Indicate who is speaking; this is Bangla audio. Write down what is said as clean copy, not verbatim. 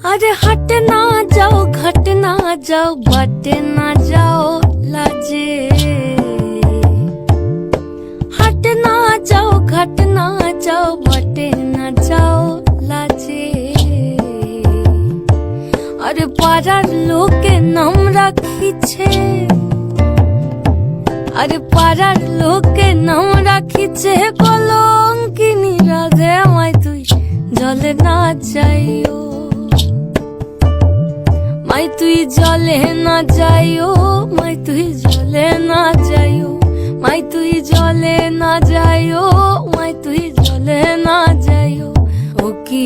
Speaker 1: अरे हट ना जाओ घट ना जाओ बट ना जाओ लाजे, हट ना जाओ घट ना जाओ बट ना जाओ लाजे। अरे पाড়ার লোকে নাম রাখিছে, আরে পাড়ার লোকে নাম রাখিছে কলঙ্কিনী রাধে, আমায় তুই জলে না যাইও, মাই তুই জলে না যাইও, মাই তুই জলে না যাইও, মাই তুই জলে না যাইও, মাই তুই জলে না যাইও। ও কি